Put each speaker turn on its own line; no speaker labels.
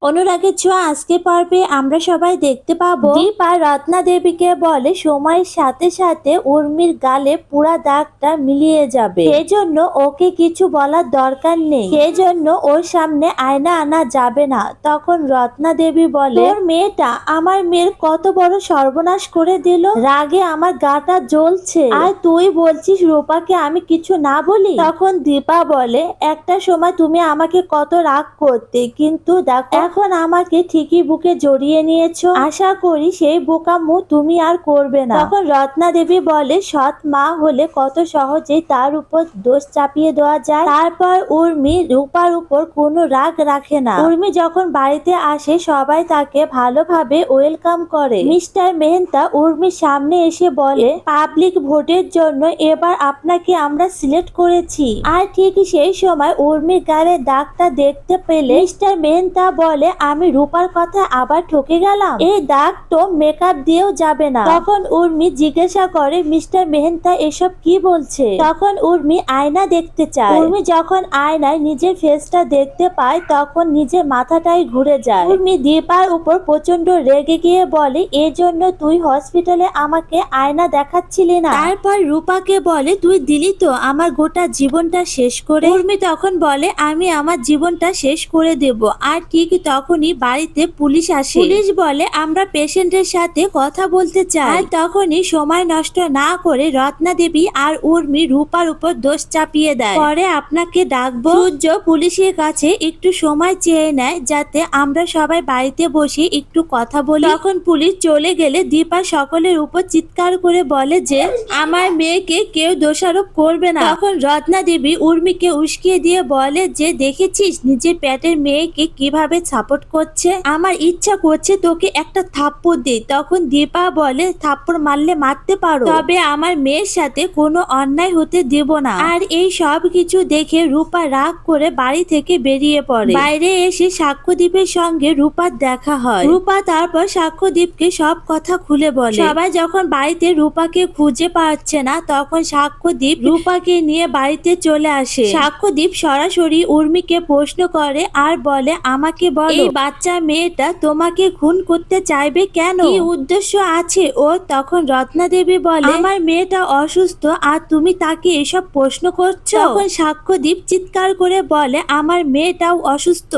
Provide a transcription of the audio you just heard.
অনুরাগের ছোঁয়া আজকে পর্বে আমরা সবাই দেখতে পাবো দীপা রত্না দেবীকে বলে সময়ের সাথে সাথে উর্মির গালে পুরা দাগটা মিলিয়ে যাবে, সেজন্য ওকে কিছু বলার দরকার নেই, সেজন্য ওর সামনে আয়না আনা যাবে না। তখন রত্না দেবী বলে, তোর মেয়েটা আমার মেয়ের কত বড় সর্বনাশ করে দিল, রাগে আমার গাটা জ্বলছে, আর তুই বলছিস রূপাকে আমি কিছু না বলি। তখন দীপা বলে, একটা সময় তুমি আমাকে কত রাগ করতে, কিন্তু দেখো এখন আমাকে ঠিকই বুকে জড়িয়ে নিয়েছো, আশা করি সেই বোকামো তুমি আর করবে না। তখন রত্না দেবী বলে, সৎ মা হলে কত সহজেই তার উপর দোষ চাপিয়ে দেওয়া যায়। তারপর উর্মি রূপার উপর কোনো রাগ রাখে না। উর্মি যখন বাড়িতে আসে সবাই তাকে ভালোভাবে ওয়েলকাম করে। মিস্টার মেহতা উর্মির সামনে এসে বলে, পাবলিক ভোটের জন্য এবার আপনাকে আমরা সিলেক্ট করেছি। আর ঠিক সেই সময় উর্মির গায়ে দাগটা দেখতে পেলে মিস্টার মেহতা বলে, আমি রূপার কথা আবার ঠকে গেলাম, এই দাগ তো মেকআপ দিয়েও যাবে না। তখন উর্মি জিজ্ঞাসা করে, মিস্টার মেহতা এসব কি বলছে? তখন উর্মি আয়না দেখতে চায়। উর্মি যখন আয়নায় নিজের ফেসটা দেখতে পায় তখন নিজের মাথাটাই ঘুরে যায়। উর্মি দীপার উপর প্রচন্ড রেগে গিয়ে বলে, এজন্য তুই হসপিটালে আমাকে আয়না দেখাচ্ছিলি না? তারপর রূপাকে বলে, তুই দিলি তো আমার গোটা জীবনটা শেষ করে। উর্মি তখন বলে, আমি আমার জীবনটা শেষ করে দেব। আর ঠিক তখনই বাড়িতে পুলিশ আসে। পুলিশ বলে, আমরা পেশেন্টের সাথে কথা বলতে চাই। আর তখনই সময় নষ্ট না করে রত্না দেবী আর উর্মি রূপার উপর দোষ চাপিয়ে দেয়। পরে আপনাকে ডাকবো। সূর্য পুলিশের কাছে একটু সময় চেয়ে নেয় যাতে আমরা সবাই বাড়িতে বসে একটু কথা বলি। তখন পুলিশ চলে গেলে দীপা সকলের উপর চিৎকার করে বলে যে, আমার মেয়েকে কেউ দোষারোপ করবে না। তখন রত্না দেবী উর্মিকে উস্কিয়ে দিয়ে বলে যে, দেখেছিস নিজের পেটের মেয়েকে কিভাবে সাপোর্ট করছে, আমার ইচ্ছা করছে তোকে একটা থাপ্পড় দিই। তখন দীপা বলে, থাপ্পড় মারলে মারতে পারো, তবে আমার মেয়ের সাথে কোনো অন্যায় হতে দেব না। আর এই সব কিছু দেখে রূপা রাগ করে বাড়ি থেকে বেরিয়ে পড়ে। বাইরে এসে সাক্ষ্যদীপের সঙ্গে রূপার দেখা হয়। রূপা তারপর সাক্ষ্যদীপকে সব কথা খুলে বলে। সবাই যখন বাড়িতে রূপাকে খুঁজে পাচ্ছে না তখন সাক্ষ্যদীপ রূপাকে নিয়ে বাড়িতে চলে আসে। সাক্ষ্যদীপ সরাসরি উর্মিকে প্রশ্ন করে আর বলে, আমাকে বলো এই বাচ্চা মেয়েটা তোমাকে খুন করতে চাইবে কেন, কি উদ্দেশ্য আছে ও? তখন রত্না দেবী বলে, আমার মেয়েটা অসুস্থ আর তুমি তাকে এসব প্রশ্ন করছো? তখন সাক্ষ্যদীপ চিৎকার করে বলে, আমার মেয়েটাও অসুস্থ।